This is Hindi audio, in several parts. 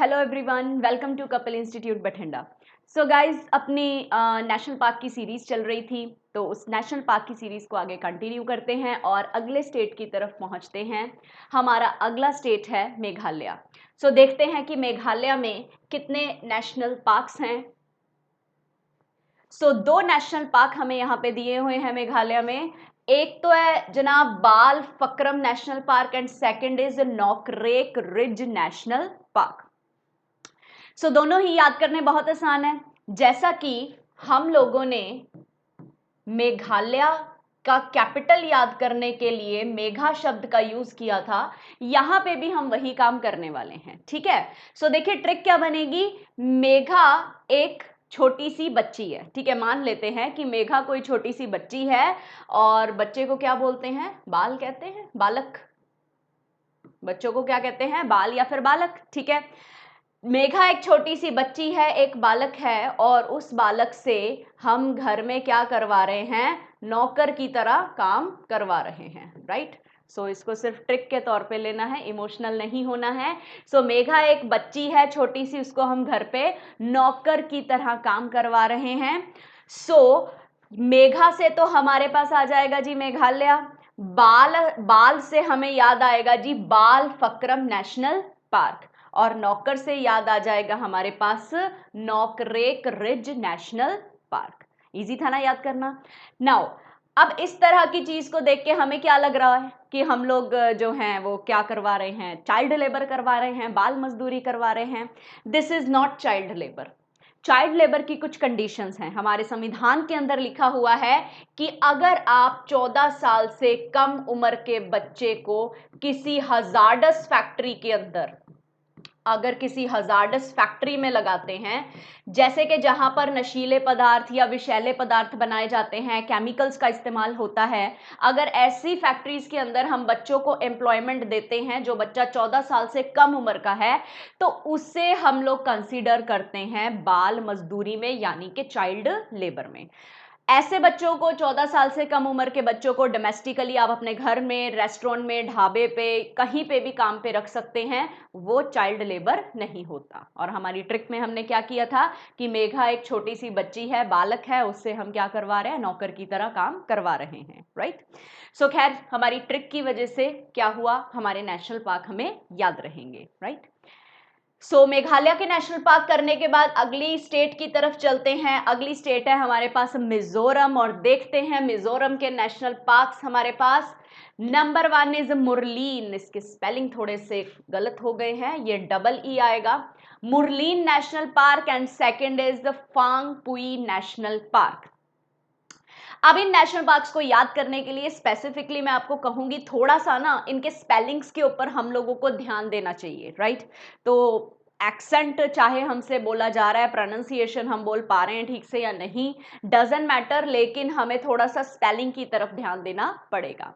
Hello everyone, welcome to Kapil institute Bathinda. So guys, अपनी नेशनल पार्क की सीरीज चल रही थी, तो उस नेशनल पार्क की सीरीज को आगे कंटिन्यू करते हैं और अगले स्टेट की तरफ पहुंचते हैं। हमारा अगला स्टेट है मेघालय। सो देखते हैं कि मेघालय में कितने नेशनल पार्क्स हैं। सो दो नेशनल पार्क हमें यहाँ पे दिए हुए हैं मेघालय में। एक तो है जनाब Balphakram national park and second is Nokrek ridge national park. So दोनों ही याद करने बहुत आसान है। जैसा कि हम लोगों ने मेघालय का कैपिटल याद करने के लिए मेघा शब्द का यूज किया था, यहां पे भी हम वही काम करने वाले हैं। ठीक है, सो देखिए ट्रिक क्या बनेगी। मेघा एक छोटी सी बच्ची है, ठीक है, मान लेते हैं कि मेघा कोई छोटी सी बच्ची है और बच्चे को क्या बोलते हैं, बाल कहते हैं, बालक। बच्चों को क्या कहते हैं, बाल या फिर बालक। ठीक है, मेघा एक छोटी सी बच्ची है, एक बालक है, और उस बालक से हम घर में क्या करवा रहे हैं, नौकर की तरह काम करवा रहे हैं। राइट, सो इसको सिर्फ ट्रिक के तौर पे लेना है, इमोशनल नहीं होना है। सो मेघा एक बच्ची है छोटी सी, उसको हम घर पे नौकर की तरह काम करवा रहे हैं। सो मेघा से तो हमारे पास आ जाएगा जी मेघालय। बाल बाल से हमें याद आएगा जी बाल फक्रम नेशनल पार्क, और नौकर से याद आ जाएगा हमारे पास Nokrek ridge national park. Easy था ना याद करना। नाउ अब इस तरह की चीज को देख के हमें क्या लग रहा है कि हम लोग जो हैं वो क्या करवा रहे हैं, चाइल्ड लेबर करवा रहे हैं, बाल मजदूरी करवा रहे हैं। This is not child labour. Child labour की कुछ कंडीशंस हैं, हमारे संविधान के अंदर लिखा हुआ है कि अगर आप 14 साल से कम उम्र के बच्चे को किसी हजार्डस फैक्ट्री के अंदर, अगर किसी हजार्डस फैक्ट्री में लगाते हैं, जैसे कि जहां पर नशीले पदार्थ या विषैले पदार्थ बनाए जाते हैं, केमिकल्स का इस्तेमाल होता है, अगर ऐसी फैक्ट्रीज के अंदर हम बच्चों को एम्प्लॉयमेंट देते हैं जो बच्चा 14 साल से कम उम्र का है, तो उससे हम लोग कंसीडर करते हैं बाल मजदूरी में, यानी कि चाइल्ड लेबर में। ऐसे बच्चों को, 14 साल से कम उम्र के बच्चों को डोमेस्टिकली आप अपने घर में, रेस्टोरेंट में, ढाबे पे, कहीं पे भी काम पे रख सकते हैं, वो चाइल्ड लेबर नहीं होता। और हमारी ट्रिक में हमने क्या किया था कि मेघा एक छोटी सी बच्ची है, बालक है, उससे हम क्या करवा रहे हैं, नौकर की तरह काम करवा रहे हैं। राइट, सो खैर हमारी ट्रिक की वजह से क्या हुआ, हमारे नेशनल पार्क हमें याद रहेंगे। राइट, सो मेघालय के नेशनल पार्क करने के बाद अगली स्टेट की तरफ चलते हैं। अगली स्टेट है हमारे पास मिजोरम, और देखते हैं मिजोरम के नेशनल पार्क्स हमारे पास। नंबर 1 इज मुरलीन, इसके स्पेलिंग थोड़े से गलत हो गए हैं, ये डबल ई आएगा, Murlen national park. And second is the Phawngpui national park. अब इन नेशनल पार्क्स को याद करने के लिए स्पेसिफिकली मैं आपको कहूंगी थोड़ा सा ना इनके स्पेलिंग्स के ऊपर हम लोगों को ध्यान देना चाहिए। राइट, तो एक्सेंट चाहे हमसे बोला जा रहा है, प्रोनाउंसिएशन हम बोल पा रहे हैं ठीक से या नहीं, डजंट मैटर, लेकिन हमें थोड़ा सा स्पेलिंग की तरफ ध्यान देना पड़ेगा।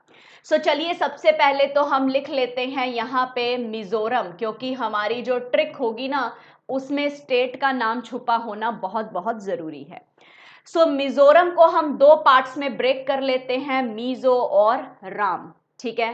सो चलिए सबसे पहले तो हम लिख लेते हैं यहाँ पे मिजोरम, क्योंकि हमारी जो ट्रिक होगी ना उसमें स्टेट का नाम छुपा होना बहुत बहुत जरूरी है। सो मिजोरम को हम दो पार्ट्स में ब्रेक कर लेते हैं, मीजो और राम। ठीक है,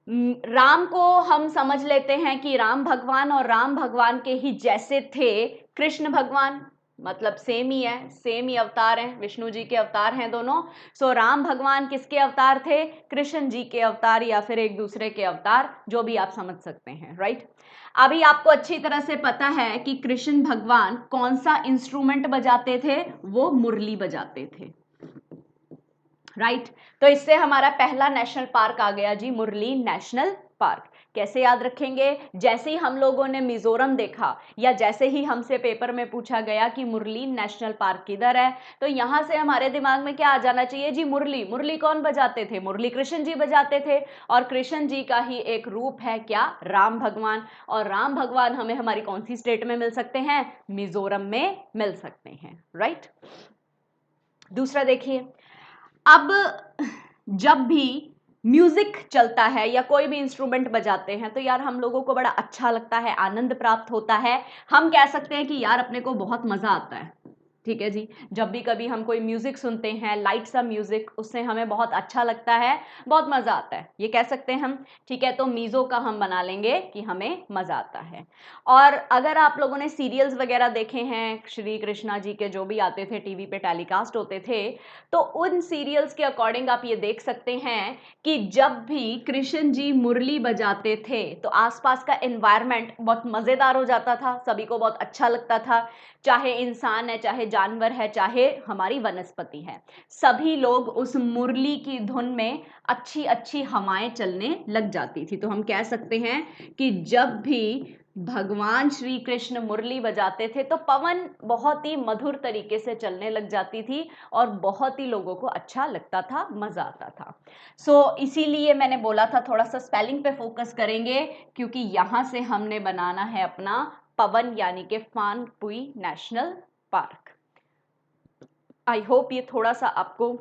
राम को हम समझ लेते हैं कि राम भगवान, और राम भगवान के ही जैसे थे कृष्ण भगवान, मतलब सेम ही है, सेम ही अवतार हैं, विष्णु जी के अवतार हैं दोनों। सो राम भगवान किसके अवतार थे, कृष्ण जी के अवतार, या फिर एक दूसरे के अवतार, जो भी आप समझ सकते हैं। राइट, अभी आपको अच्छी तरह से पता है कि कृष्ण भगवान कौन सा इंस्ट्रूमेंट बजाते थे, वो मुरली बजाते थे। राइट, तो इससे हमारा पहला नेशनल पार्क आ गया जी, मुरली नेशनल पार्क। कैसे याद रखेंगे, जैसे ही हम लोगों ने मिजोरम देखा, या जैसे ही हमसे पेपर में पूछा गया कि मुरली नेशनल पार्क किधर है, तो यहां से हमारे दिमाग में क्या आ जाना चाहिए जी, मुरली। मुरली कौन बजाते थे, मुरली कृष्ण जी बजाते थे, और कृष्ण जी का ही एक रूप है क्या, राम भगवान। और राम भगवान हमें हमारी कौन सी स्टेट में मिल सकते हैं, मिजोरम में मिल सकते हैं। राइट, दूसरा देखिए, अब जब भी म्यूजिक चलता है या कोई भी इंस्ट्रूमेंट बजाते हैं तो यार हम लोगों को बड़ा अच्छा लगता है, आनंद प्राप्त होता है, हम कह सकते हैं कि यार अपने को बहुत मजा आता है। ठीक है जी। जब भी कभी हम कोई म्यूजिक सुनते हैं, लाइट सा म्यूजिक, उससे हमें बहुत अच्छा लगता है, बहुत मजा आता है, ये कह सकते हैं हम। ठीक है, तो मीजो का हम बना लेंगे कि हमें मजा आता है। और अगर आप लोगों ने सीरियल्स वगैरह देखे हैं, श्री कृष्णा जी के जो भी आते थे टीवी पे टेलीकास्ट होते थे, तो उन सीरियल्स के अकॉर्डिंग आप ये देख सकते हैं कि जब भी कृष्ण जी मुरली बजाते थे तो आसपास का एनवायरनमेंट बहुत मजेदार हो जाता था, सभी को बहुत अच्छा लगता था। चाहे इंसान है, चाहे जानवर है, चाहे हमारी वनस्पति है, सभी लोग उस मुरली की धुन में अच्छी अच्छी हवाएं चलने लग जाती थी। तो हम कह सकते हैं कि जब भी भगवान श्री कृष्ण मुरली बजाते थे तो पवन बहुत ही मधुर तरीके से चलने लग जाती थी और बहुत ही लोगों को अच्छा लगता था, मजा आता था। इसीलिए मैंने बोला था थोड़ा सा स्पेलिंग पे फोकस करेंगे, क्योंकि यहां से हमने बनाना है अपना पवन यानी कि फान पुई नेशनल पार्क। आई होप ये थोड़ा सा आपको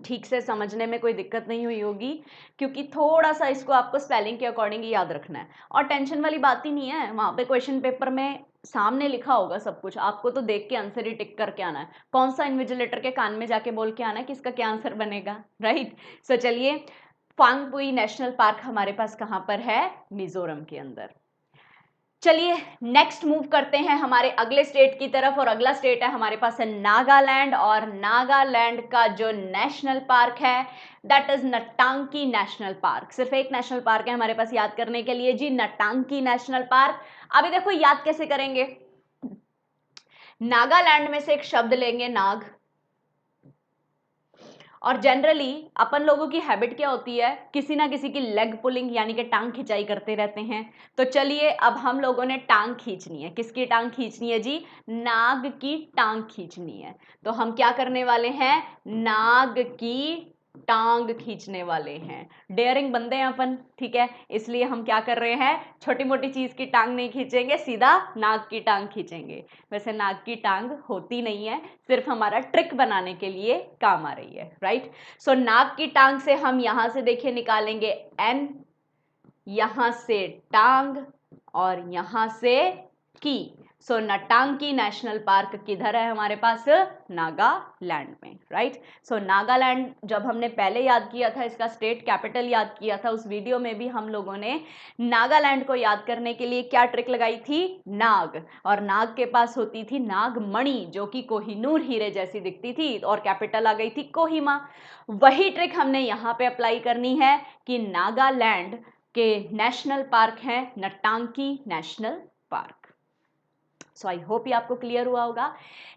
ठीक से समझने में कोई दिक्कत नहीं हुई होगी, क्योंकि थोड़ा सा इसको आपको स्पेलिंग के अकॉर्डिंग ही याद रखना है। और टेंशन वाली बात ही नहीं है, वहां पे क्वेश्चन पेपर में सामने लिखा होगा सब कुछ, आपको तो देख के आंसर ही टिक करके आना है। कौन सा इन्विजिलेटर के कान में जाके बोल के आना है कि इसका क्या आंसर बनेगा, राइट। सो चलिए, फांगपुई नेशनल पार्क हमारे पास कहां पर है? मिजोरम के अंदर। चलिए नेक्स्ट मूव करते हैं हमारे अगले स्टेट की तरफ, और अगला स्टेट है हमारे पास है नागालैंड। और नागालैंड का जो नेशनल पार्क है दैट इज नटांकी नेशनल पार्क। सिर्फ एक नेशनल पार्क है हमारे पास याद करने के लिए जी, नटांकी नेशनल पार्क। अभी देखो याद कैसे करेंगे, नागालैंड में से एक शब्द लेंगे नाग, और जनरली अपन लोगों की हैबिट क्या होती है, किसी ना किसी की लेग पुलिंग यानी कि टांग खिंचाई करते रहते हैं। तो चलिए अब हम लोगों ने टांग खींचनी है। किसकी टांग खींचनी है जी? नाग की टांग खींचनी है। तो हम क्या करने वाले हैं? नाग की टांग खींचने वाले हैं। डेयरिंग बंदे हैं अपन, ठीक है, इसलिए हम क्या कर रहे हैं, छोटी मोटी चीज की टांग नहीं खींचेंगे, सीधा नाग की टांग खींचेंगे। वैसे नाग की टांग होती नहीं है, सिर्फ हमारा ट्रिक बनाने के लिए काम आ रही है, राइट। सो नाग की टांग से हम यहां से देखिए निकालेंगे एन, यहां से टांग, और यहां से की। सो नटांकी नेशनल पार्क किधर है हमारे पास? नागालैंड में, राइट। सो नागालैंड जब हमने पहले याद किया था, इसका स्टेट कैपिटल याद किया था, उस वीडियो में भी हम लोगों ने नागालैंड को याद करने के लिए क्या ट्रिक लगाई थी? नाग। और नाग के पास होती थी नागमणि, जो कि कोहिनूर हीरे जैसी दिखती थी, और कैपिटल आ गई थी कोहिमा। वही ट्रिक हमने यहां पे अप्लाई करनी है कि नागालैंड के नेशनल पार्क है Ntangki national park. So I hope ये आपको क्लियर हुआ होगा।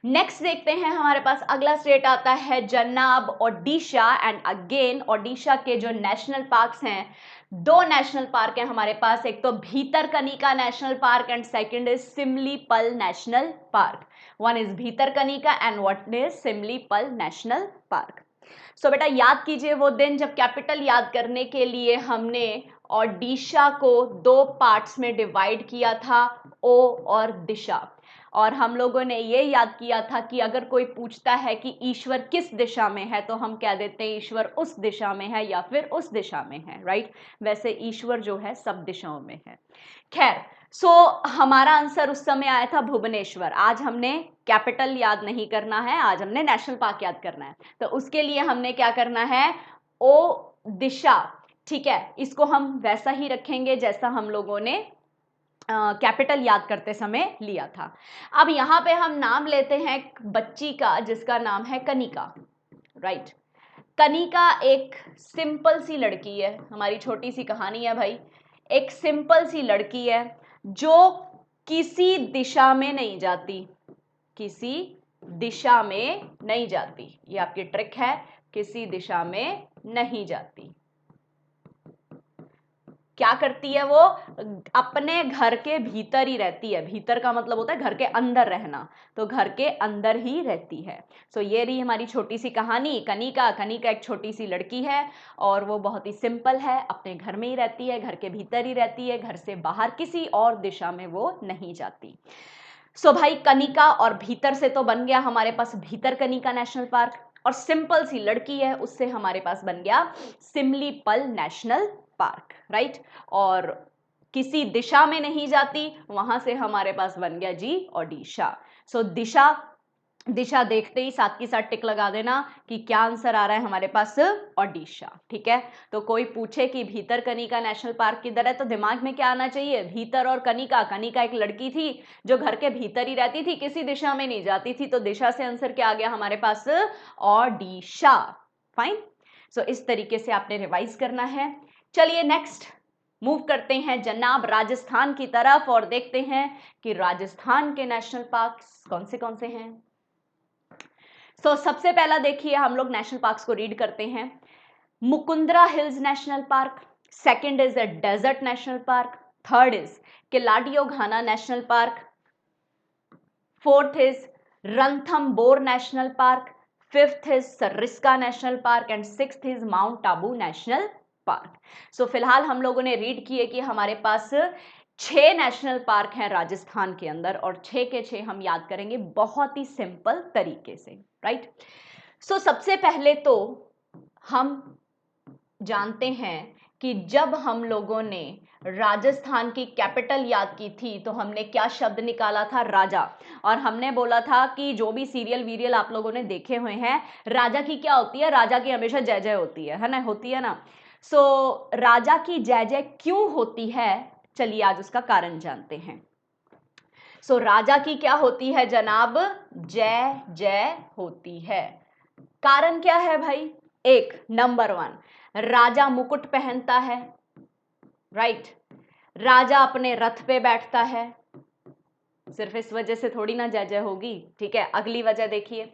नेक्स्ट देखते हैं, हमारे पास अगला स्टेट आता है जनाब ओडिशा। एंड अगेन ओडिशा के जो नेशनल पार्क्स हैं, दो नेशनल पार्क हैं हमारे पास, एक तो Bhitarkanika national park and second is Simlipal national park. One is Bhitarkanika and what is Simlipal national park. So बेटा याद कीजिए वो दिन जब कैपिटल याद करने के लिए हमने ओडिशा को दो पार्ट्स में डिवाइड किया था, ओ और दिशा। और हम लोगों ने ये याद किया था कि अगर कोई पूछता है कि ईश्वर किस दिशा में है, तो हम कह देते हैं ईश्वर उस दिशा में है या फिर उस दिशा में है, राइट। वैसे ईश्वर जो है सब दिशाओं में है। खैर, हमारा आंसर उस समय आया था भुवनेश्वर। आज हमने कैपिटल याद नहीं करना है, आज हमने नेशनल पार्क याद करना है। तो उसके लिए हमने क्या करना है? ओ दिशा, ठीक है, इसको हम वैसा ही रखेंगे जैसा हम लोगों ने कैपिटल याद करते समय लिया था। अब यहां पे हम नाम लेते हैं एक बच्ची का जिसका नाम है कनिका, राइट। कनिका एक सिंपल सी लड़की है, हमारी छोटी सी कहानी है भाई। एक सिंपल सी लड़की है जो किसी दिशा में नहीं जाती, किसी दिशा में नहीं जाती, ये आपकी ट्रिक है, किसी दिशा में नहीं जाती। क्या करती है वो? अपने घर के भीतर ही रहती है। भीतर का मतलब होता है घर के अंदर रहना, तो घर के अंदर ही रहती है। ये रही हमारी छोटी सी कहानी कनिका। कनिका एक छोटी सी लड़की है और वो बहुत ही सिंपल है, अपने घर में ही रहती है, घर के भीतर ही रहती है, घर से बाहर किसी और दिशा में वो नहीं जाती। भाई कनिका और भीतर से तो बन गया हमारे पास भीतरकनिका नेशनल पार्क, और सिंपल सी लड़की है उससे हमारे पास बन गया सिमलीपल नेशनल पार्क, राइट। और किसी दिशा में नहीं जाती, वहां से हमारे पास बन गया जी ओडिशा। दिशा दिशा देखते ही साथ के साथ टिक लगा देना कि क्या आंसर आ रहा है हमारे पास, ओडिशा। ठीक है, तो कोई पूछे कि भीतरकनिका नेशनल पार्क किधर है तो दिमाग में क्या आना चाहिए, भीतर और कनिका। कनिका एक लड़की थी जो घर के भीतर ही रहती थी, किसी दिशा में नहीं जाती थी, तो दिशा से आंसर क्या आ गया हमारे पास, ओडिशा। फाइन। सो इस तरीके से आपने रिवाइज करना है। चलिए नेक्स्ट मूव करते हैं जनाब राजस्थान की तरफ और देखते हैं कि राजस्थान के नेशनल पार्क कौन से हैं। सबसे पहला देखिए हम लोग नेशनल पार्क्स को रीड करते हैं। Mukundra hills national park, second is a desert national park, third is Keoladeo Ghana national park, fourth is Ranthambore national park, fifth is Sariska national park and sixth is mount Abu national park. फिलहाल हम लोगों ने रीड किए कि हमारे पास 6 नेशनल पार्क हैं राजस्थान के अंदर और 6 के 6 हम याद करेंगे बहुत ही सिंपल तरीके से, राइट। सबसे पहले तो हम जानते हैं कि जब हम लोगों ने राजस्थान की कैपिटल याद की थी तो हमने क्या शब्द निकाला था, राजा। और हमने बोला था कि जो भी सीरियल वीरियल आप लोगों ने देखे हुए हैं, राजा की क्या होती है, राजा की हमेशा जय जय होती है ना, होती है ना। राजा की जय जय क्यों होती है, चलिए आज उसका कारण जानते हैं। राजा की क्या होती है जनाब, जय जय होती है। कारण क्या है भाई, एक नंबर 1 राजा मुकुट पहनता है, राइट। राजा अपने रथ पे बैठता है, सिर्फ इस वजह से थोड़ी ना जय जय होगी। ठीक है, अगली वजह देखिए,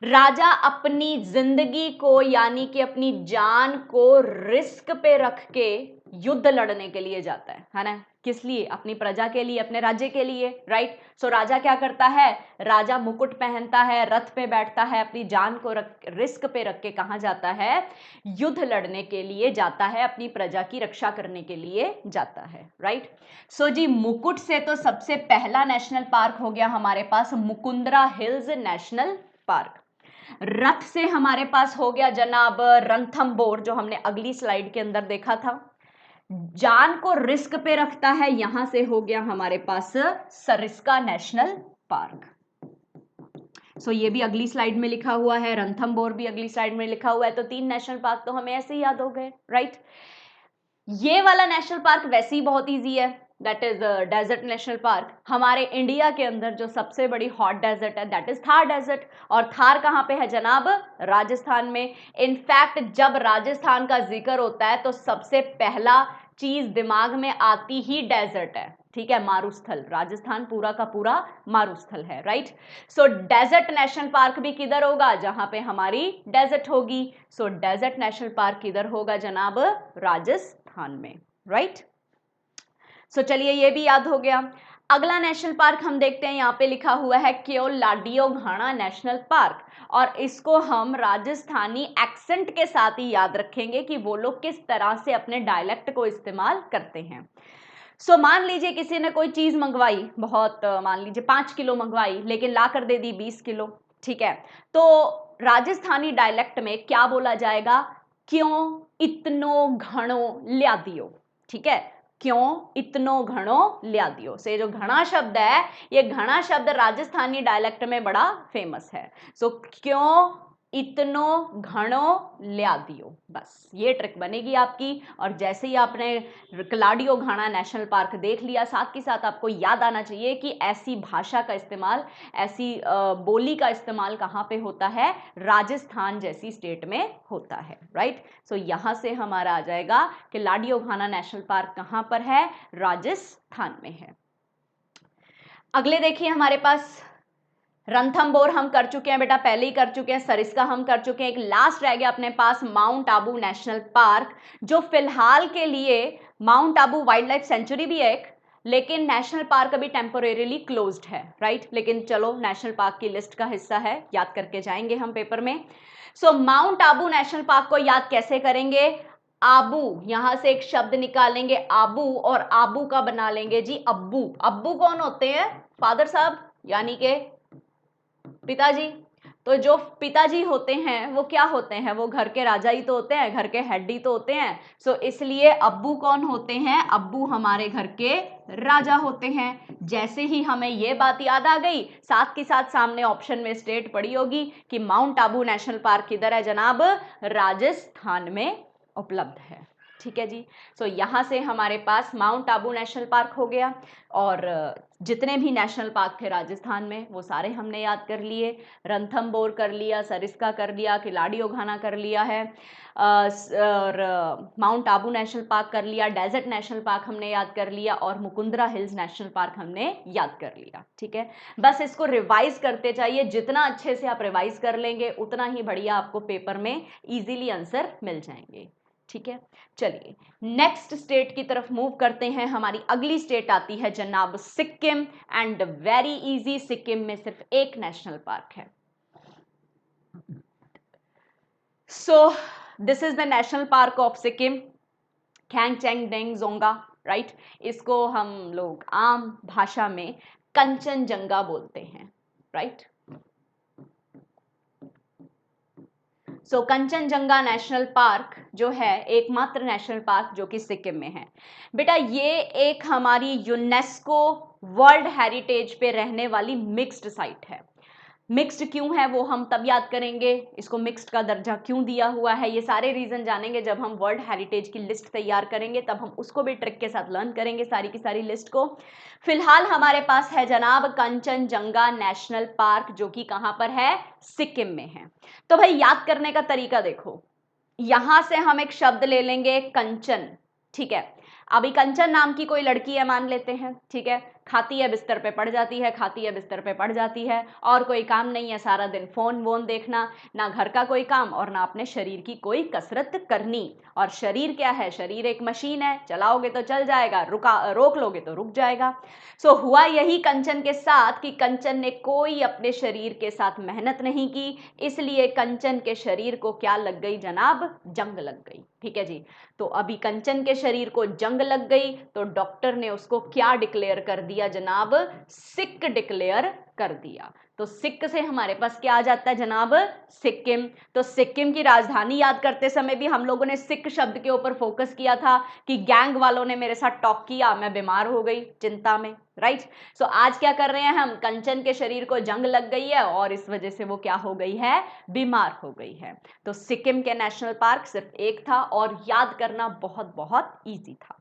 राजा अपनी जिंदगी को यानी कि अपनी जान को रिस्क पे रख के युद्ध लड़ने के लिए जाता है ना। किस लिए, अपनी प्रजा के लिए, अपने राज्य के लिए, राइट। राजा क्या करता है, राजा मुकुट पहनता है, रथ पे बैठता है, अपनी जान को रिस्क पे रख के कहां जाता है, युद्ध लड़ने के लिए जाता है, अपनी प्रजा की रक्षा करने के लिए जाता है, राइट। जी मुकुट से तो सबसे पहला नेशनल पार्क हो गया हमारे पास मुकुंदरा हिल्स नेशनल पार्क। रथ से हमारे पास हो गया जनाब रणथंबोर, जो हमने अगली स्लाइड के अंदर देखा था। जान को रिस्क पे रखता है, यहां से हो गया हमारे पास सरिस्का नेशनल पार्क। ये भी अगली स्लाइड में लिखा हुआ है, रणथंबोर भी अगली स्लाइड में लिखा हुआ है, तो 3 नेशनल पार्क तो हमें ऐसे ही याद हो गए, राइट। ये वाला नेशनल पार्क वैसे ही बहुत इजी है, that is desert national park. हमारे इंडिया के अंदर जो सबसे बड़ी हॉट डेजर्ट है दैट इज थार डेजर्ट, और थार कहां पे है जनाब, राजस्थान में। इनफैक्ट जब राजस्थान का जिक्र होता है तो सबसे पहला चीज दिमाग में आती ही डेजर्ट है, ठीक है, मारुस्थल। राजस्थान पूरा का पूरा मारुस्थल है, राइट। डेजर्ट नेशनल पार्क भी किधर होगा, जहां पे हमारी डेजर्ट होगी। डेजर्ट नेशनल पार्क किधर होगा जनाब, राजस्थान में, राइट। चलिए ये भी याद हो गया। अगला नेशनल पार्क हम देखते हैं, यहां पे लिखा हुआ है केओलाडियो घाना नेशनल पार्क, और इसको हम राजस्थानी एक्सेंट के साथ ही याद रखेंगे कि वो लोग किस तरह से अपने डायलेक्ट को इस्तेमाल करते हैं। मान लीजिए किसी ने कोई चीज मंगवाई, बहुत मान लीजिए 5 किलो मंगवाई, लेकिन ला कर दे दी 20 किलो, ठीक है, तो राजस्थानी डायलेक्ट में क्या बोला जाएगा, क्यों इतनो घणो ल्या दियो, ठीक है, क्यों इतनो घणो ल्या दियो। से जो घना शब्द है, ये घना शब्द राजस्थानी डायलेक्ट में बड़ा फेमस है। क्यों इतनो घणो ल्या दियो, बस ये ट्रिक बनेगी आपकी। और जैसे ही आपने किलाडियो घाना नेशनल पार्क देख लिया, साथ ही साथ आपको याद आना चाहिए कि ऐसी भाषा का इस्तेमाल, ऐसी बोली का इस्तेमाल कहाँ पे होता है, राजस्थान जैसी स्टेट में होता है, राइट। यहां से हमारा आ जाएगा कि किलाडियो घाना नेशनल पार्क कहां पर है, राजस्थान में है। अगले देखिए हमारे पास रणथंबोर हम कर चुके हैं बेटा, पहले ही कर चुके हैं। सरिस्का हम कर चुके हैं। एक लास्ट रह गया अपने पास माउंट आबू नेशनल पार्क, जो फिलहाल के लिए mount Abu wild life sanctuary भी है एक, लेकिन नेशनल पार्क अभी टेम्पोरेरीली क्लोज्ड है, राइट। लेकिन चलो नेशनल पार्क की लिस्ट का हिस्सा है, याद करके जाएंगे हम पेपर में। माउंट आबू नेशनल पार्क को याद कैसे करेंगे, आबू, यहां से एक शब्द निकालेंगे आबू, और आबू का बना लेंगे जी अब्बू। अब्बू कौन होते हैं, फादर साहब यानी के पिताजी। तो जो पिताजी होते हैं वो क्या होते हैं, वो घर के राजा ही तो होते हैं, घर के हेड ही तो होते हैं। सो इसलिए अब्बू कौन होते हैं, अब्बू हमारे घर के राजा होते हैं। जैसे ही हमें ये बात याद आ गई, साथ के साथ सामने ऑप्शन में स्टेट पड़ी होगी कि माउंट आबू नेशनल पार्क किधर है जनाब, राजस्थान में उपलब्ध है। ठीक है जी। सो यहाँ से हमारे पास माउंट आबू नेशनल पार्क हो गया, और जितने भी नेशनल पार्क थे राजस्थान में वो सारे हमने याद कर लिए। रणथंबोर कर लिया, सरिस्का कर लिया, किलाड़ी ओघाना कर लिया है, और माउंट आबू नेशनल पार्क कर लिया, डेजर्ट नेशनल पार्क हमने याद कर लिया, और मुकुंदरा हिल्स नेशनल पार्क हमने याद कर लिया। ठीक है, बस इसको रिवाइज करते जाइए, जितना अच्छे से आप रिवाइज कर लेंगे उतना ही बढ़िया आपको पेपर में इजीली आंसर मिल जाएंगे। ठीक है, चलिए नेक्स्ट स्टेट की तरफ मूव करते हैं। हमारी अगली स्टेट आती है जनाब Sikkim, and very easy, Sikkim में सिर्फ एक नेशनल पार्क है। So this is the national park of Sikkim, Khangchendzonga, right. इसको हम लोग आम भाषा में कंचनजंगा बोलते हैं, right. So Kanchenjunga national park जो है एकमात्र नेशनल पार्क जो कि सिक्किम में है। बेटा ये एक हमारी यूनेस्को वर्ल्ड हेरिटेज पे रहने वाली मिक्स्ड साइट है। मिक्स्ड क्यों है वो हम तब याद करेंगे, इसको मिक्स्ड का दर्जा क्यों दिया हुआ है, ये सारे रीजन जानेंगे जब हम वर्ल्ड हेरिटेज की लिस्ट तैयार करेंगे, तब हम उसको भी ट्रिक के साथ लर्न करेंगे सारी की सारी लिस्ट को। फिलहाल हमारे पास है जनाब कंचनजंगा नेशनल पार्क, जो कि कहां पर है, सिक्किम में है। तो भाई याद करने का तरीका देखो, यहां से हम एक शब्द ले लेंगे कंचन, ठीक है। अभी कंचन नाम की कोई लड़की है मान लेते हैं, ठीक है, खाती है बिस्तर पे पड़ जाती है, खाती है बिस्तर पे पड़ जाती है, और कोई काम नहीं है, सारा दिन फोन वोन देखना, ना घर का कोई काम और ना अपने शरीर की कोई कसरत करनी। और शरीर क्या है, शरीर एक मशीन है, चलाओगे तो चल जाएगा, रोक लोगे तो रुक जाएगा। सो हुआ यही कंचन के साथ कि कंचन ने कोई अपने शरीर के साथ मेहनत नहीं की, इसलिए कंचन के शरीर को क्या लग गई जनाब, जंग लग गई। ठीक है जी। तो अभी कंचन के शरीर को जंग लग गई, तो डॉक्टर ने उसको क्या डिक्लेयर कर दिया जनाब, सिक डिक्लेयर कर दिया। तो सिक से हमारे पास क्या आ जाता है जनाब, सिक्किम। तो सिक्किम की राजधानी याद करते समय भी हम लोगों ने सिक शब्द के ऊपर फोकस किया था कि गैंग वालों ने मेरे साथ टॉक किया, मैं बीमार हो गई चिंता में, राइट। सो आज क्या कर रहे हैं हम, कंचन के शरीर को जंग लग गई है और इस वजह से वो क्या हो गई है, बीमार हो गई है। तो सिक्किम के नेशनल पार्क सिर्फ एक था और याद करना बहुत बहुत इजी था।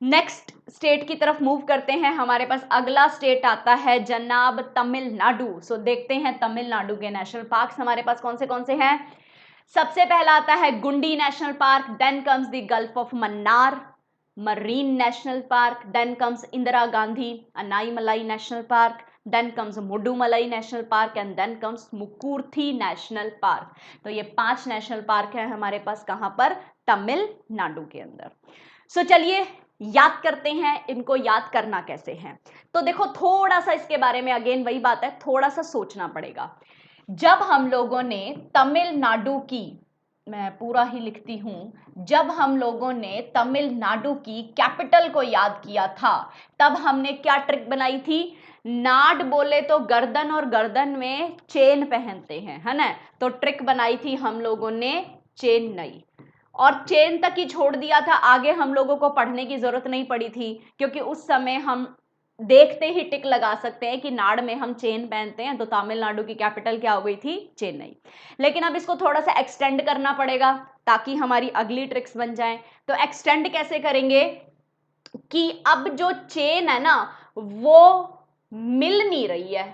नेक्स्ट स्टेट की तरफ मूव करते हैं। हमारे पास अगला स्टेट आता है जनाब तमिलनाडु। सो देखते हैं तमिलनाडु के नेशनल पार्क्स हमारे पास कौन से हैं। सबसे पहला आता है Guindy national park, then comes the gulf of Mannar marine national park, then comes Indira Gandhi Anaimalai national park, then comes Mudumalai national park, and then comes Mukurthi national park. तो ये 5 नेशनल पार्क है हमारे पास, कहां पर, तमिलनाडु के अंदर। सो चलिए याद करते हैं, इनको याद करना कैसे है। तो देखो थोड़ा सा इसके बारे में, अगेन वही बात है, थोड़ा सा सोचना पड़ेगा। जब हम लोगों ने तमिलनाडु की, मैं पूरा ही लिखती हूं, जब हम लोगों ने तमिलनाडु की कैपिटल को याद किया था, तब हमने क्या ट्रिक बनाई थी, नाड बोले तो गर्दन, और गर्दन में चेन पहनते हैं, है ना। तो ट्रिक बनाई थी हम लोगों ने चेन्नई, और चेन तक ही छोड़ दिया था, आगे हम लोगों को पढ़ने की जरूरत नहीं पड़ी थी, क्योंकि उस समय हम देखते ही टिक लगा सकते हैं कि नाड़ में हम चेन पहनते हैं। तो तमिलनाडु की कैपिटल क्या हो गई थी, चेन्नई। लेकिन अब इसको थोड़ा सा एक्सटेंड करना पड़ेगा ताकि हमारी अगली ट्रिक्स बन जाएं। तो एक्सटेंड कैसे करेंगे कि अब जो चेन है ना वो मिल नहीं रही है,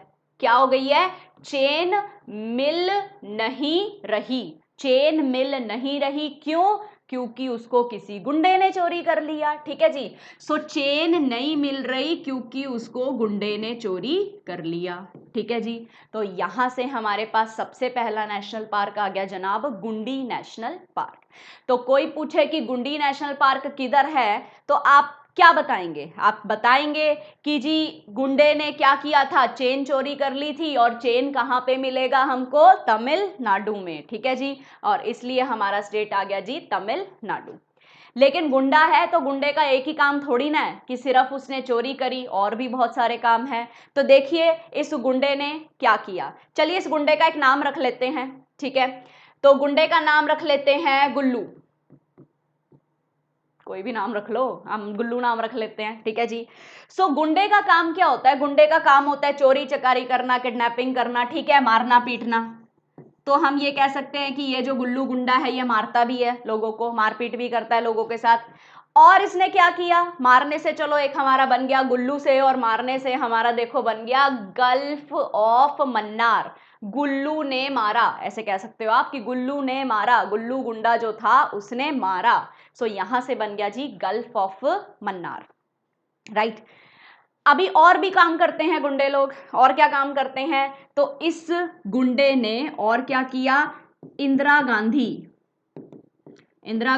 क्या हो गई है, चेन मिल नहीं रही, चेन मिल नहीं रही, क्यों, क्योंकि उसको किसी गुंडे ने चोरी कर लिया। ठीक है जी। सो चेन नहीं मिल रही क्योंकि उसको गुंडे ने चोरी कर लिया। ठीक है जी। तो यहां से हमारे पास सबसे पहला नेशनल पार्क आ गया जनाब गुंडी नेशनल पार्क। तो कोई पूछे कि गुंडी नेशनल पार्क किधर है, तो आप क्या बताएंगे, आप बताएंगे कि जी गुंडे ने क्या किया था, चेन चोरी कर ली थी, और चेन कहां पे मिलेगा हमको, तमिलनाडु में। ठीक है जी। और इसलिए हमारा स्टेट आ गया जी तमिलनाडु। लेकिन गुंडा है तो गुंडे का एक ही काम थोड़ी ना है कि सिर्फ उसने चोरी करी, और भी बहुत सारे काम हैं। तो देखिए इस गुंडे ने क्या किया। चलिए इस गुंडे का एक नाम रख लेते हैं, ठीक है। तो गुंडे का नाम रख लेते हैं गुल्लू, कोई भी नाम रख लो, हम गुल्लू नाम रख लेते हैं, ठीक है जी। सो गुंडे का काम क्या होता है? गुंडे का काम होता है चोरी चकारी करना, किडनैपिंग करना, ठीक है, मारना पीटना। तो हम ये कह सकते हैं कि ये जो गुल्लू गुंडा है ये मारता भी है लोगों को, मारपीट भी करता है लोगों के साथ। और इसने क्या किया? मारने से चलो एक हमारा बन गया गुल्लू से, और मारने से हमारा देखो बन गया गल्फ ऑफ मन्नार। गुल्लू ने मारा, ऐसे कह सकते हो आप कि गुल्लू ने मारा, गुल्लू गुंडा जो था उसने मारा। सो यहां से बन गया जी गल्फ ऑफ मन्नार, राइट। अभी और भी काम करते हैं गुंडे लोग, और क्या काम करते हैं? तो इस गुंडे ने और क्या किया? इंदिरा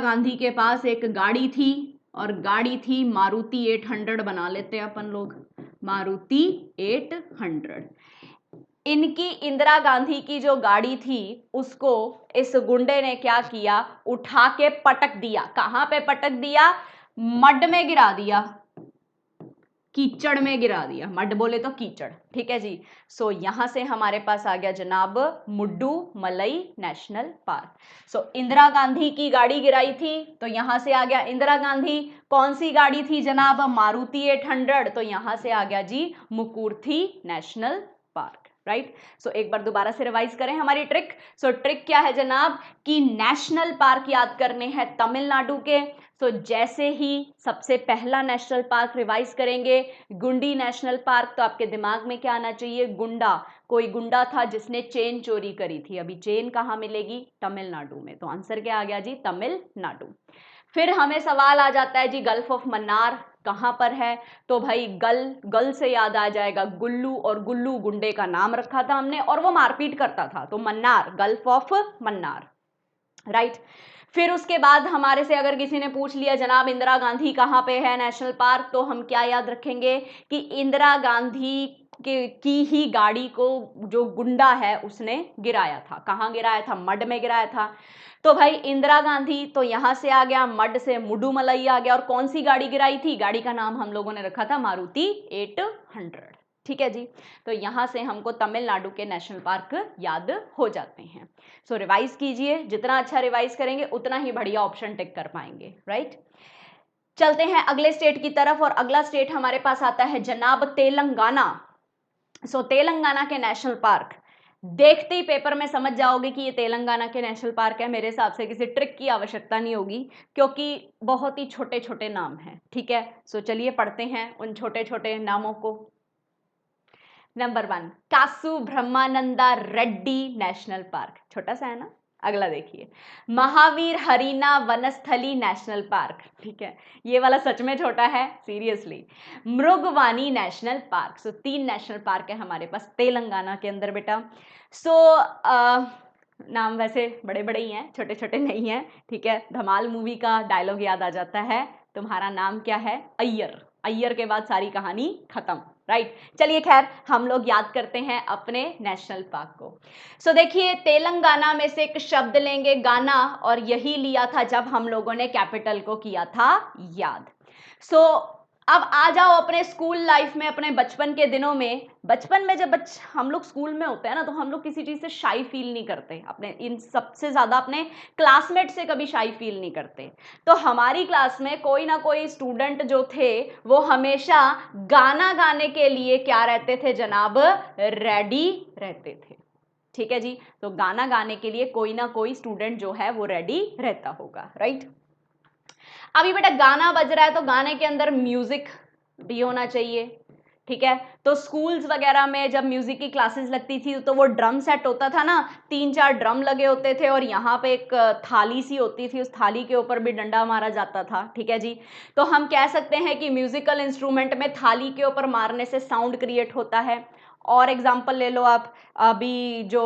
गांधी के पास एक गाड़ी थी, और गाड़ी थी मारुति 800, बना लेते हैं अपन लोग मारुति 800। इनकी इंदिरा गांधी की जो गाड़ी थी उसको इस गुंडे ने क्या किया? उठा के पटक दिया। कहां पे पटक दिया? मड में गिरा दिया, कीचड़ में गिरा दिया। मड बोले तो कीचड़, ठीक है जी। सो यहां से हमारे पास आ गया जनाब मुड्डू मलई नेशनल पार्क। सो इंदिरा गांधी की गाड़ी गिराई थी, तो यहां से आ गया इंदिरा गांधी। कौन सी गाड़ी थी जनाब? मारुति 800, तो यहां से आ गया जी मुकुर्थी नेशनल पार्क, राइट। सो एक बार दोबारा से रिवाइज करें हमारी ट्रिक। सो ट्रिक क्या है जनाब? कि नेशनल पार्क याद करने हैं तमिलनाडु के। सो जैसे ही सबसे पहला नेशनल पार्क रिवाइज करेंगे गुंडी नेशनल पार्क, तो आपके दिमाग में क्या आना चाहिए? गुंडा। कोई गुंडा था जिसने चेन चोरी करी थी। अभी चेन कहां मिलेगी? तमिलनाडु में। तो आंसर क्या आ गया जी? तमिलनाडु। फिर हमें सवाल आ जाता है जी गल्फ ऑफ मन्नार कहां पर है? तो भाई गल से याद आ जाएगा गुल्लू, और गुल्लू गुंडे का नाम रखा था हमने, और वो मारपीट करता था। तो Mannar, gulf of Mannar, right. फिर उसके बाद हमारे से अगर किसी ने पूछ लिया जनाब इंदिरा गांधी कहां पे है नेशनल पार्क, तो हम क्या याद रखेंगे कि इंदिरा गांधी की ही गाड़ी को जो गुंडा है उसने गिराया था। कहां गिराया था? मड में गिराया था। तो भाई इंदिरा गांधी तो यहां से आ गया, मड से मुडुमलई आ गया, और कौन सी गाड़ी गिराई थी? गाड़ी का नाम हम लोगों ने रखा था मारुति 800, ठीक है जी। तो यहां से हमको तमिलनाडु के नेशनल पार्क याद हो जाते हैं। सो रिवाइज कीजिए, जितना अच्छा रिवाइज करेंगे उतना ही बढ़िया ऑप्शन टिक कर पाएंगे, राइट। चलते हैं अगले स्टेट की तरफ, और अगला स्टेट हमारे पास आता है जनाब तेलंगाना। सो तेलंगाना के नेशनल पार्क देखते ही पेपर में समझ जाओगे कि ये तेलंगाना के नेशनल पार्क है। मेरे हिसाब से किसी ट्रिक की आवश्यकता नहीं होगी, क्योंकि बहुत ही छोटे छोटे नाम हैं, ठीक है। सो चलिए पढ़ते हैं उन छोटे छोटे नामों को। Number 1 Kasu Brahmananda Reddy national park, छोटा सा है ना। अगला देखिए महावीर हरीना वनस्थली नेशनल पार्क, ठीक है, ये वाला सच में छोटा है, seriously. Mrugavani national park. So 3 national park है हमारे पास तेलंगाना के अंदर बेटा। सो नाम वैसे बड़े बड़े ही हैं, छोटे छोटे नहीं हैं, ठीक है। धमाल मूवी का डायलॉग याद आ जाता है, तुम्हारा नाम क्या है? अय्यर। अय्यर के बाद सारी कहानी खत्म, राइट। चलिए खैर हम लोग याद करते हैं अपने नेशनल पार्क को। सो देखिए तेलंगाना में से एक शब्द लेंगे गाना, और यही लिया था जब हम लोगों ने कैपिटल को किया था याद। सो अब आ जाओ अपने स्कूल लाइफ में, अपने बचपन के दिनों में। बचपन में जब हम लोग स्कूल में होते हैं ना, तो हम लोग किसी चीज से शाई फील नहीं करते, अपने इन सबसे ज्यादा अपने क्लासमेट से कभी शाई फील नहीं करते। तो हमारी क्लास में कोई ना कोई स्टूडेंट जो थे वो हमेशा गाना गाने के लिए क्या रहते थे जनाब? रेडी रहते थे, ठीक है जी। तो गाना गाने के लिए कोई ना कोई स्टूडेंट जो है वो रेडी रहता होगा, राइट। अभी बेटा गाना बज रहा है तो गाने के अंदर म्यूजिक भी होना चाहिए, ठीक है। तो स्कूल्स वगैरह में जब म्यूजिक की क्लासेस लगती थी तो वो ड्रम सेट होता था ना, 3-4 ड्रम लगे होते थे, और यहाँ पे एक थाली सी होती थी, उस थाली के ऊपर भी डंडा मारा जाता था, ठीक है जी। तो हम कह सकते हैं कि म्यूजिकल इंस्ट्रूमेंट में थाली के ऊपर मारने से साउंड क्रिएट होता है। और एग्जाम्पल ले लो आप, अभी जो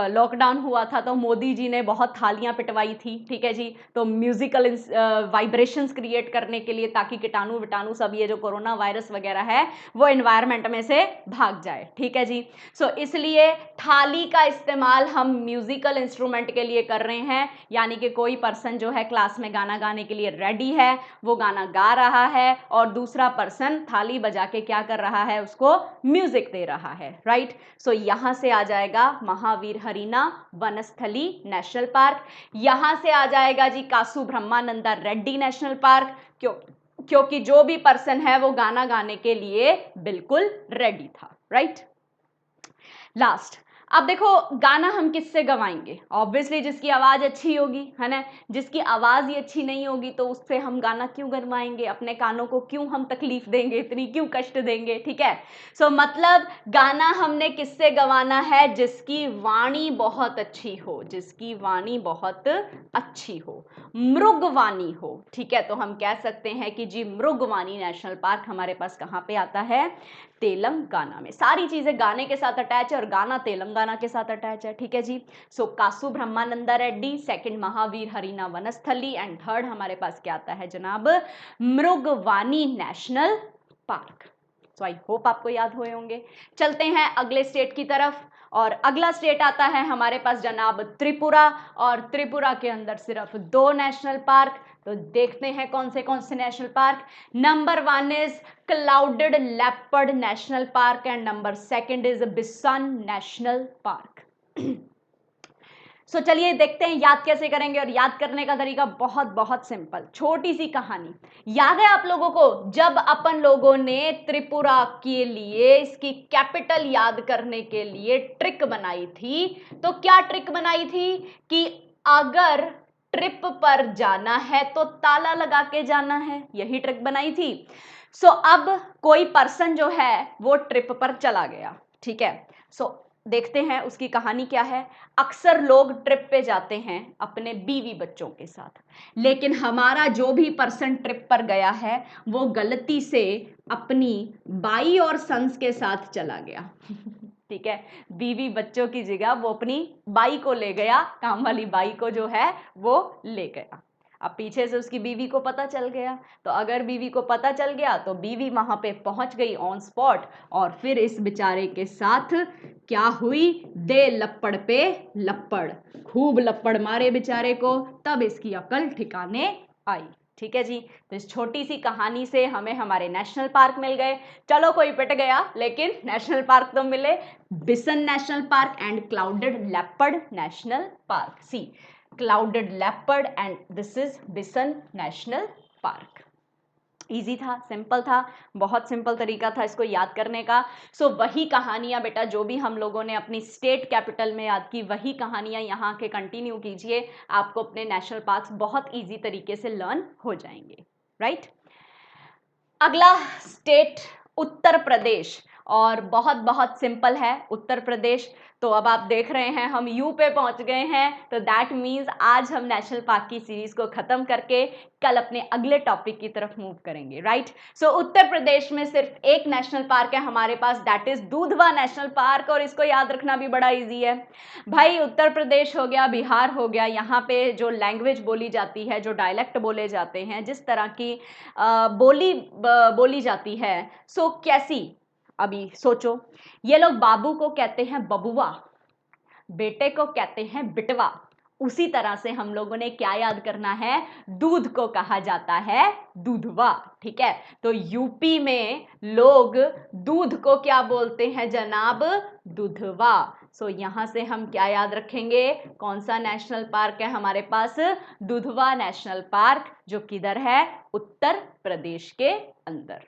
लॉकडाउन हुआ था तो मोदी जी ने बहुत थालियां पिटवाई थी, ठीक है जी, तो म्यूजिकल वाइब्रेशंस क्रिएट करने के लिए, ताकि कीटाणु विटाणु सब ये जो कोरोना वायरस वगैरह है वो एनवायरनमेंट में से भाग जाए, ठीक है जी। सो इसलिए थाली का इस्तेमाल हम म्यूजिकल इंस्ट्रूमेंट के लिए कर रहे हैं, यानी कि कोई पर्सन जो है क्लास में गाना गाने के लिए रेडी है, वो गाना गा रहा है और दूसरा पर्सन थाली बजा के क्या कर रहा है, उसको म्यूजिक दे रहा है, राइट। सो यहां से आ जाएगा महावीर हरीना वनस्थली नेशनल पार्क, यहां से आ जाएगा जी कासु ब्रह्मानंदा रेड्डी नेशनल पार्क, क्योंकि जो भी पर्सन है वो गाना गाने के लिए बिल्कुल रेडी था, राइट। लास्ट, अब देखो गाना हम किससे गवाएंगे, ऑब्वियसली जिसकी आवाज अच्छी होगी, है ना। जिसकी आवाज ही अच्छी नहीं होगी तो उससे हम गाना क्यों गवाएंगे, अपने कानों को क्यों हम तकलीफ देंगे, इतनी क्यों कष्ट देंगे, ठीक है। सो मतलब गाना हमने किससे गवाना है, जिसकी वाणी बहुत अच्छी हो, जिसकी वाणी बहुत अच्छी हो, मृगवाणी हो, ठीक है। तो हम कह सकते हैं कि जी मृगवाणी नेशनल पार्क हमारे पास कहाँ पे आता है, तेलंगाना में। सारी चीजें गाने के साथ अटैच है और गाना तेलंगाना के साथ अटैच है, ठीक है जी। So Kasu Brahmananda Reddy, second Mahavir Harina Vanasthali, and third हमारे पास क्या आता है जनाब, Mrugavani national park. So I hope आपको याद हुए होंगे। चलते हैं अगले स्टेट की तरफ, और अगला स्टेट आता है हमारे पास जनाब त्रिपुरा, और त्रिपुरा के अंदर सिर्फ 2 नेशनल पार्क। तो देखते हैं कौन से national park. Number 1 is clouded leopard national park and number 2 is bison national park. So चलिए देखते हैं याद कैसे करेंगे, और याद करने का तरीका बहुत बहुत सिंपल, छोटी सी कहानी। याद है आप लोगों को, जब अपन लोगों ने त्रिपुरा के लिए इसकी कैपिटल याद करने के लिए ट्रिक बनाई थी, तो क्या ट्रिक बनाई थी कि अगर ट्रिप पर जाना है तो ताला लगा के जाना है, यही ट्रिक बनाई थी। सो अब कोई पर्सन जो है वो ट्रिप पर चला गया, ठीक है। सो देखते हैं उसकी कहानी क्या है। अक्सर लोग ट्रिप पे जाते हैं अपने बीवी बच्चों के साथ, लेकिन हमारा जो भी पर्सन ट्रिप पर गया है वो गलती से अपनी बाई और सन्स के साथ चला गया ठीक है, बीवी बच्चों की जगह वो अपनी बाई को ले गया, काम वाली बाई को जो है वो ले गया। अब पीछे से उसकी बीवी को पता चल गया, तो अगर बीवी को पता चल गया तो बीवी वहां पे पहुंच गई ऑन स्पॉट, और फिर इस बेचारे के साथ क्या हुई, दे लपड़ पे लपड़, खूब लपड़ मारे बेचारे को, तब इसकी अकल ठिकाने आई, ठीक है जी। तो इस छोटी सी कहानी से हमें हमारे नेशनल पार्क मिल गए। चलो कोई पिट गया लेकिन नेशनल पार्क तो मिले, bison national park and clouded leopard national park. See, clouded leopard and this is bison national park. Easy था, सिंपल था, बहुत सिंपल तरीका था इसको याद करने का। सो वही कहानियां बेटा जो भी हम लोगों ने अपनी स्टेट कैपिटल में याद की, वही कहानियां यहाँ के कंटिन्यू कीजिए, आपको अपने नेशनल पार्क्स बहुत इजी तरीके से लर्न हो जाएंगे, राइट। अगला स्टेट उत्तर प्रदेश, और बहुत बहुत सिंपल है उत्तर प्रदेश। तो अब आप देख रहे हैं हम यू पे पहुंच गए हैं, तो दैट मीन्स आज हम नेशनल पार्क की सीरीज को खत्म करके कल अपने अगले टॉपिक की तरफ मूव करेंगे, राइट। सो उत्तर प्रदेश में सिर्फ एक नेशनल पार्क है हमारे पास, दैट इज दूधवा नेशनल पार्क, और इसको याद रखना भी बड़ा इजी है भाई। उत्तर प्रदेश हो गया, बिहार हो गया, यहाँ पे जो लैंग्वेज बोली जाती है, जो डायलेक्ट बोले जाते हैं, जिस तरह की बोली जाती है, सो कैसी, अभी सोचो, ये लोग बाबू को कहते हैं बबुआ, बेटे को कहते हैं बिटवा, उसी तरह से हम लोगों ने क्या याद करना है, दूध को कहा जाता है दूधवा, ठीक है। तो यूपी में लोग दूध को क्या बोलते हैं जनाब, दूधवा। सो यहां से हम क्या याद रखेंगे, कौन सा नेशनल पार्क है हमारे पास, दूधवा नेशनल पार्क, जो किधर है, उत्तर प्रदेश के अंदर,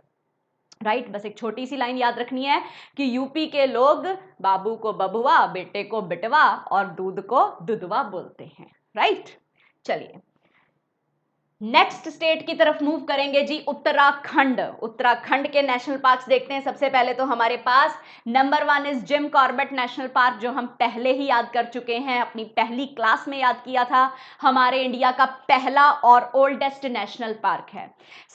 राइट। बस एक छोटी सी लाइन याद रखनी है कि यूपी के लोग बाबू को बबुआ, बेटे को बिटवा और दूध को दुधवा बोलते हैं, राइट। चलिए नेक्स्ट स्टेट की तरफ मूव करेंगे जी, उत्तराखंड। उत्तराखंड के नेशनल पार्क्स देखते हैं। सबसे पहले तो हमारे पास number 1 is Jim Corbett national park, जो हम पहले ही याद कर चुके हैं, अपनी पहली क्लास में याद किया था, हमारे इंडिया का पहला और ओल्डेस्ट नेशनल पार्क है।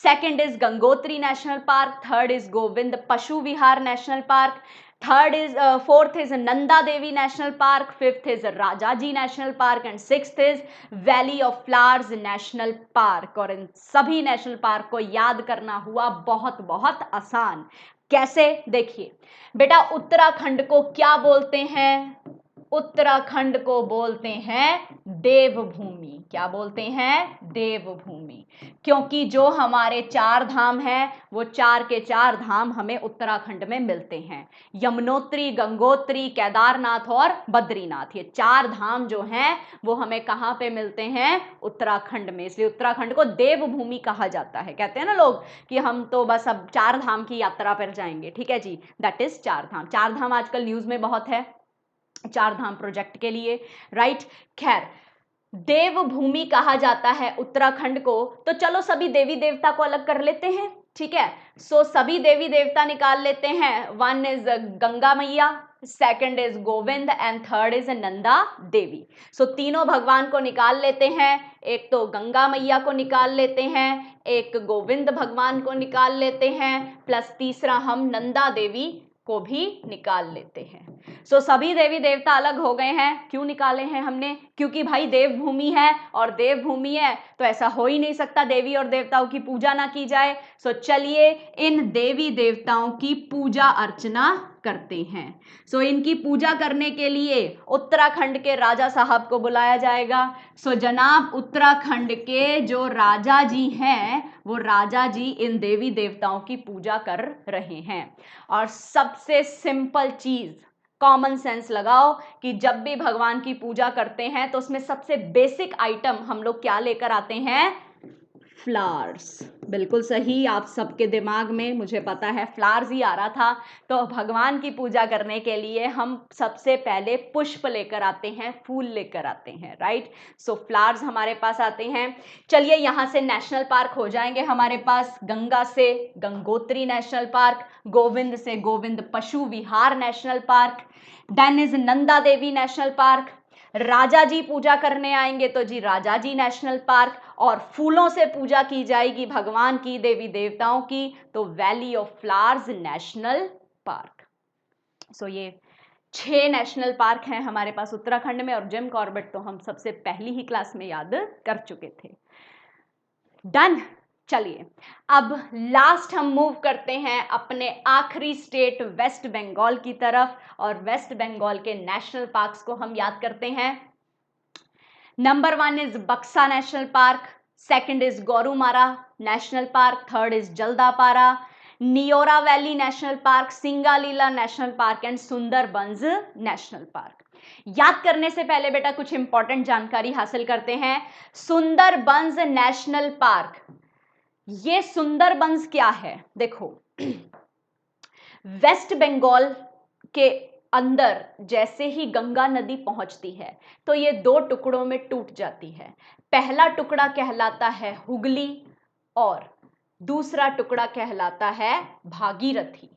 Second is Gangotri national park, third is Govind Pashu Vihar national park, fourth is Nanda Devi national park, fifth is Rajaji national park and sixth is valley of flowers national park. और इन सभी नेशनल पार्क को याद करना हुआ बहुत बहुत आसान। कैसे? देखिए बेटा, उत्तराखंड को क्या बोलते हैं? उत्तराखंड को बोलते हैं देवभूमि। क्या बोलते हैं? देवभूमि। क्योंकि जो हमारे चार धाम हैं वो चार के चार धाम हमें उत्तराखंड में मिलते हैं, यमुनोत्री, गंगोत्री, केदारनाथ और बद्रीनाथ। ये चार धाम जो हैं वो हमें कहाँ पे मिलते हैं? उत्तराखंड में। इसलिए उत्तराखंड को देवभूमि कहा जाता है। कहते हैं ना लोग कि हम तो बस अब चार धाम की यात्रा पर जाएंगे। ठीक है जी, दैट इज चार धाम। चार धाम आजकल न्यूज में बहुत है, चार धाम प्रोजेक्ट के लिए, राइट। खैर, देवभूमि कहा जाता है उत्तराखंड को। तो चलो सभी देवी देवता को अलग कर लेते हैं। ठीक है, सो सभी देवी देवता निकाल लेते हैं। वन इज गंगा मैया, second is Govind and third is Nanda Devi. So तीनों भगवान को निकाल लेते हैं। एक तो गंगा मैया को निकाल लेते हैं, एक गोविंद भगवान को निकाल लेते हैं, प्लस तीसरा हम नंदा देवी को भी निकाल लेते हैं। सो सभी देवी देवता अलग हो गए हैं। क्यों निकाले हैं हमने? क्योंकि भाई देवभूमि है, और देवभूमि है तो ऐसा हो ही नहीं सकता देवी और देवताओं की पूजा ना की जाए। सो चलिए इन देवी देवताओं की पूजा अर्चना करते हैं। सो इनकी पूजा करने के लिए उत्तराखंड के राजा साहब को बुलाया जाएगा। सो जनाब, उत्तराखंड के जो राजा जी हैं वो राजा जी इन देवी देवताओं की पूजा कर रहे हैं। और सबसे सिंपल चीज, कॉमन सेंस लगाओ कि जब भी भगवान की पूजा करते हैं तो उसमें सबसे बेसिक आइटम हम लोग क्या लेकर आते हैं? फ्लावर्स। बिल्कुल सही, आप सबके दिमाग में मुझे पता है फ्लावर्स ही आ रहा था। तो भगवान की पूजा करने के लिए हम सबसे पहले पुष्प लेकर आते हैं, फूल लेकर आते हैं, राइट। सो फ्लावर्स हमारे पास आते हैं। चलिए यहां से नेशनल पार्क हो जाएंगे हमारे पास। गंगा से गंगोत्री नेशनल पार्क, गोविंद से Govind Pashu Vihar national park, then is Nanda Devi national park. Raja ji पूजा करने आएंगे तो जी राजा जी नेशनल पार्क, और फूलों से पूजा की जाएगी भगवान की, देवी देवताओं की, तो valley of flowers national park. So ये 6 नेशनल पार्क हैं हमारे पास उत्तराखंड में, और जिम कॉर्बेट तो हम सबसे पहली ही क्लास में याद कर चुके थे। डन। चलिए अब लास्ट हम मूव करते हैं अपने आखिरी स्टेट वेस्ट बंगाल की तरफ, और वेस्ट बंगाल के नेशनल पार्क्स को हम याद करते हैं। नंबर 1 इज बक्सा national park, second is Gorumara national park, third is Jaldapara, Neora valley national park, Singalila national park and Sundarbans national park. याद करने से पहले बेटा कुछ इंपॉर्टेंट जानकारी हासिल करते हैं। सुंदरबंस नेशनल पार्क, ये सुंदरबंस क्या है? देखो, वेस्ट बंगाल के अंदर जैसे ही गंगा नदी पहुंचती है तो ये 2 टुकड़ों में टूट जाती है। पहला टुकड़ा कहलाता है हुगली और दूसरा टुकड़ा कहलाता है भागीरथी।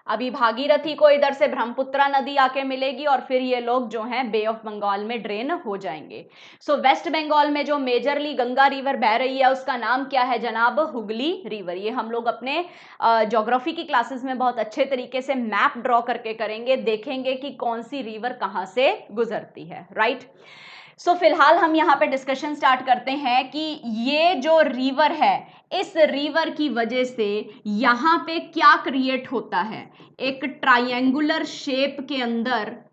अभी भागीरथी को इधर से ब्रह्मपुत्रा नदी आके मिलेगी और फिर ये लोग जो हैं बे ऑफ बंगाल में ड्रेन हो जाएंगे। सो वेस्ट बंगाल में जो मेजरली गंगा रिवर बह रही है उसका नाम क्या है जनाब? हुगली रिवर। ये हम लोग अपने ज्योग्राफी की क्लासेस में बहुत अच्छे तरीके से मैप ड्रॉ करके करेंगे, देखेंगे कि कौन सी रिवर कहाँ से गुजरती है, राइट। सो फिलहाल हम यहाँ पे डिस्कशन स्टार्ट करते हैं कि ये जो रिवर है, इस रिवर की वजह से यहाँ पे क्या क्रिएट होता है? एक ट्रायंगुलर शेप के अंदर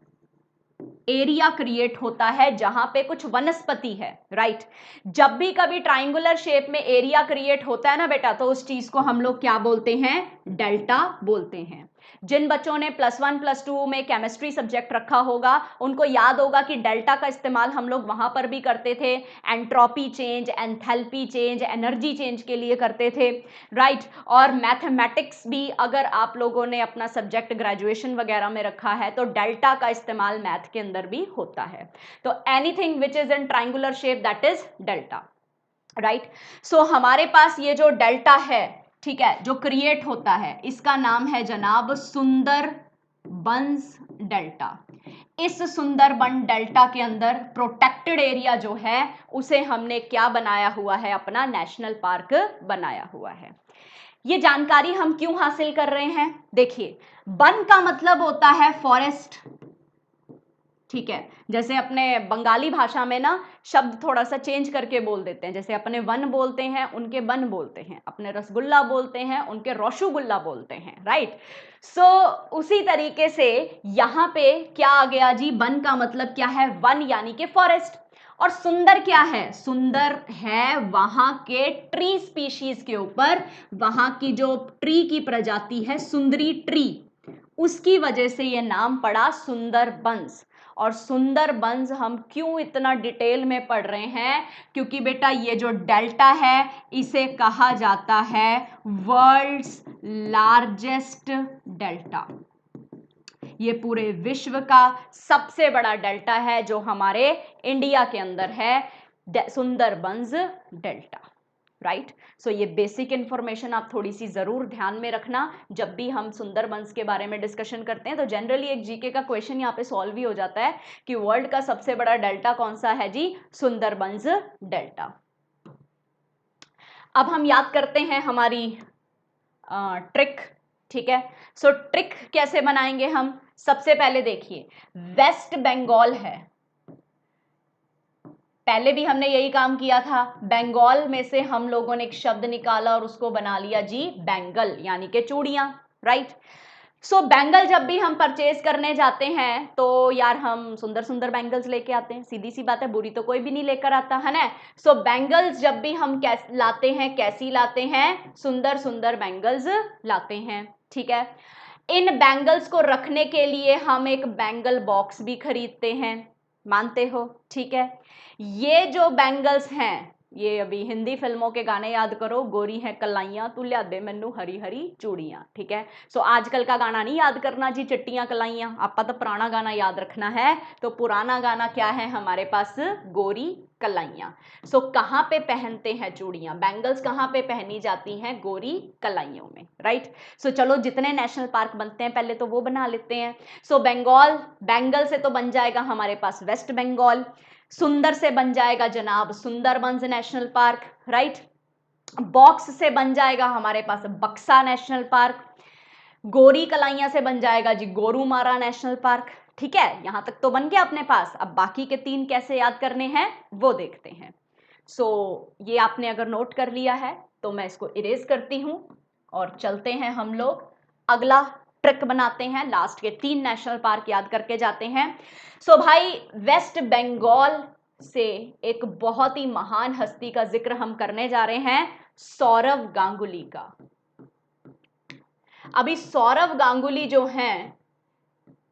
एरिया क्रिएट होता है जहां पे कुछ वनस्पति है, राइट। जब भी कभी ट्रायंगुलर शेप में एरिया क्रिएट होता है ना बेटा, तो उस चीज को हम लोग क्या बोलते हैं? डेल्टा बोलते हैं। जिन बच्चों ने +1 +2 में केमिस्ट्री सब्जेक्ट रखा होगा उनको याद होगा कि डेल्टा का इस्तेमाल हम लोग वहां पर भी करते थे, entropy change, enthalpy change, energy change के लिए करते थे, राइट। और मैथमेटिक्स भी अगर आप लोगों ने अपना सब्जेक्ट ग्रेजुएशन वगैरह में रखा है तो डेल्टा का इस्तेमाल मैथ के अंदर भी होता है। तो anything which is in triangular shape that is delta, right. So हमारे पास ये जो डेल्टा है, ठीक है, जो क्रिएट होता है, इसका नाम है जनाब सुंदरबंस डेल्टा। इस सुंदरबन डेल्टा के अंदर प्रोटेक्टेड एरिया जो है उसे हमने क्या बनाया हुआ है? अपना नेशनल पार्क बनाया हुआ है। ये जानकारी हम क्यों हासिल कर रहे हैं? देखिए, वन का मतलब होता है फॉरेस्ट, ठीक है। जैसे अपने बंगाली भाषा में ना शब्द थोड़ा सा चेंज करके बोल देते हैं, जैसे अपने वन बोलते हैं उनके बन बोलते हैं, अपने रसगुल्ला बोलते हैं उनके रोशुगुल्ला बोलते हैं, राइट। सो उसी तरीके से यहाँ पे क्या आ गया जी, वन का मतलब क्या है, वन यानी कि फॉरेस्ट। और सुंदर क्या है, सुंदर है वहां के ट्री स्पीशीज के ऊपर, वहां की जो ट्री की प्रजाति है सुंदरी ट्री, उसकी वजह से ये नाम पड़ा सुंदरबंस। और सुंदरबंस हम क्यों इतना डिटेल में पढ़ रहे हैं, क्योंकि बेटा ये जो डेल्टा है इसे कहा जाता है वर्ल्ड्स लार्जेस्ट डेल्टा। ये पूरे विश्व का सबसे बड़ा डेल्टा है जो हमारे इंडिया के अंदर है, सुंदरबंस डेल्टा, राइट। सो ये बेसिक इंफॉर्मेशन आप थोड़ी सी जरूर ध्यान में रखना जब भी हम सुंदरबंस के बारे में डिस्कशन करते हैं। तो जनरली एक जीके का क्वेश्चन यहाँ पे सॉल्व भी हो जाता है कि वर्ल्ड का सबसे बड़ा डेल्टा कौन सा है जी, सुंदरबंस डेल्टा। अब हम याद करते हैं हमारी ट्रिक, ठीक है। सो ट्रिक कैसे बनाएंगे हम, सबसे पहले देखिए वेस्ट बंगाल है, पहले भी हमने यही काम किया था, बंगाल में से हम लोगों ने एक शब्द निकाला और उसको बना लिया जी बैंगल, यानी कि चूड़ियां, राइट। सो बैंगल जब भी हम परचेज करने जाते हैं तो यार हम सुंदर सुंदर बैंगल्स लेके आते हैं, सीधी सी बात है, बुरी तो कोई भी नहीं लेकर आता है ना। सो बैंगल्स जब भी हम लाते हैं, कैसी लाते हैं, सुंदर सुंदर बैंगल्स लाते हैं, ठीक है। इन बैंगल्स को रखने के लिए हम एक बैंगल बॉक्स भी खरीदते हैं, मानते हो, ठीक है। ये जो बैंगल्स हैं, ये अभी हिंदी फिल्मों के गाने याद करो, गोरी है कलाइयां तू लिया दे मैनू हरी हरी चूड़ियां, ठीक है। सो आजकल का गाना नहीं याद करना जी, चिट्टियां कलाइयां, आपा तो पुराना गाना याद रखना है। तो पुराना गाना क्या है हमारे पास, गोरी कलाइयां। सो कहां पे पहनते हैं चूड़ियां, बैंगल्स कहां पे पहनी जाती हैं, गोरी कलाइयों में, राइट। सो चलो जितने नेशनल पार्क बनते हैं पहले तो वो बना लेते हैं। सो बंगाल, बैंगल से तो बन जाएगा हमारे पास वेस्ट बंगाल, सुंदर से बन जाएगा जनाब Sundarbans national park, right. Box से बन जाएगा हमारे पास बक्सा नेशनल पार्क, गोरी कलाइयां से बन जाएगा जी गोरुमारा नेशनल पार्क, ठीक है। यहां तक तो बन गया अपने पास। अब बाकी के 3 कैसे याद करने हैं वो देखते हैं। सो ये आपने अगर नोट कर लिया है तो मैं इसको इरेज करती हूं और चलते हैं हम लोग अगला ट्रिक बनाते हैं, लास्ट के 3 नेशनल पार्क याद करके जाते हैं। सो भाई वेस्ट बंगाल से एक बहुत ही महान हस्ती का जिक्र हम करने जा रहे हैं, सौरव गांगुली का। अभी सौरव गांगुली जो हैं,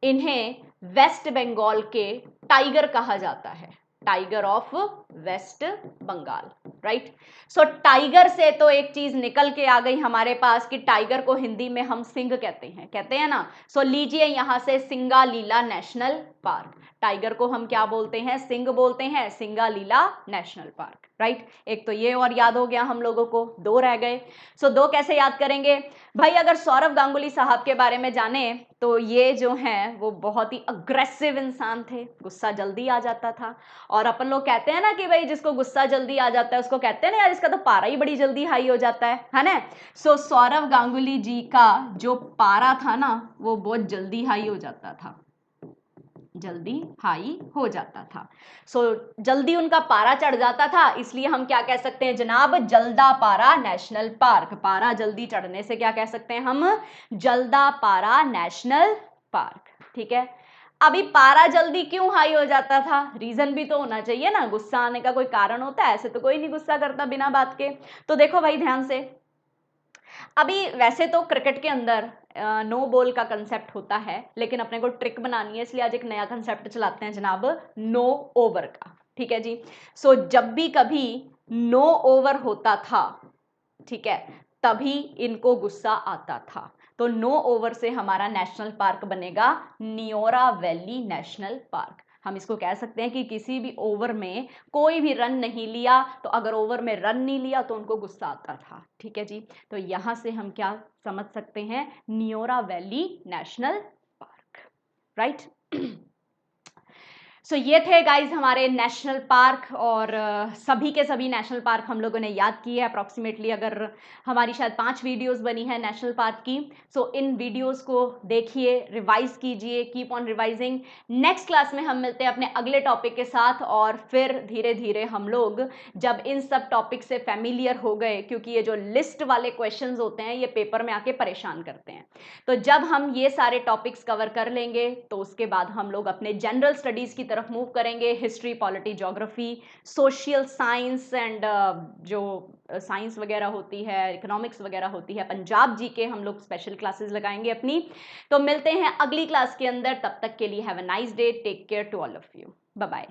इन्हें वेस्ट बंगाल के टाइगर कहा जाता है, tiger of West Bengal, right. So tiger से तो एक चीज निकल के आ गई हमारे पास कि टाइगर को हिंदी में हम सिंह कहते हैं ना। सो लीजिए यहां से सिंगालीला नेशनल पार्क, टाइगर को हम क्या बोलते हैं, सिंह बोलते हैं, सिंगालीला नेशनल पार्क, राइट। एक तो ये और याद हो गया हम लोगों को, 2 रह गए। सो 2 कैसे याद करेंगे भाई, अगर सौरव गांगुली साहब के बारे में जाने तो ये जो हैं वो बहुत ही अग्रेसिव इंसान थे, गुस्सा जल्दी आ जाता था। और अपन लोग कहते हैं ना कि भाई जिसको गुस्सा जल्दी आ जाता है उसको कहते हैं ना यार इसका तो पारा ही बड़ी जल्दी हाई हो जाता है ना। सो सौरव गांगुली जी का जो पारा था ना वो बहुत जल्दी हाई हो जाता था, जल्दी हाई हो जाता था। सो जल्दी उनका पारा चढ़ जाता था, इसलिए हम क्या कह सकते हैं जनाब, जल्दा पारा नेशनल पार्क। पारा जल्दी चढ़ने से क्या कह सकते हैं हम, जल्दा पारा नेशनल पार्क, ठीक है। अभी पारा जल्दी क्यों हाई हो जाता था, रीजन भी तो होना चाहिए ना, गुस्सा आने का कोई कारण होता है, ऐसे तो कोई नहीं गुस्सा करता बिना बात के। तो देखो भाई ध्यान से, अभी वैसे तो क्रिकेट के अंदर नो बॉल का कंसेप्ट होता है, लेकिन अपने को ट्रिक बनानी है इसलिए आज एक नया कंसेप्ट चलाते हैं जनाब, नो ओवर का, ठीक है जी। सो जब भी कभी नो ओवर होता था, ठीक है, तभी इनको गुस्सा आता था। तो नो ओवर से हमारा नेशनल पार्क बनेगा नियोरा वैली नेशनल पार्क। हम इसको कह सकते हैं कि किसी भी ओवर में कोई भी रन नहीं लिया, तो अगर ओवर में रन नहीं लिया तो उनको गुस्सा आता था, ठीक है जी। तो यहां से हम क्या समझ सकते हैं, Neora valley national park, right. So ये थे गाइज हमारे नेशनल पार्क, और सभी के सभी नेशनल पार्क हम लोगों ने याद किए अप्रॉक्सीमेटली। अगर हमारी शायद 5 वीडियोस बनी है नेशनल पार्क की, सो इन वीडियोस को देखिए, रिवाइज कीजिए, keep on revising. Next class में हम मिलते हैं अपने अगले टॉपिक के साथ, और फिर धीरे धीरे हम लोग जब इन सब टॉपिक से फैमिलियर हो गए, क्योंकि ये जो लिस्ट वाले क्वेश्चंस होते हैं ये पेपर में आके परेशान करते हैं, तो जब हम ये सारे टॉपिक्स कवर कर लेंगे तो उसके बाद हम लोग अपने जनरल स्टडीज की तरफ मूव करेंगे। History, polity, geography, social science and जो साइंस वगैरह होती है, इकोनॉमिक्स वगैरह होती है, पंजाब जी के हम लोग स्पेशल क्लासेस लगाएंगे अपनी। तो मिलते हैं अगली क्लास के अंदर, तब तक के लिए have a nice day, take care to all of you, bye bye.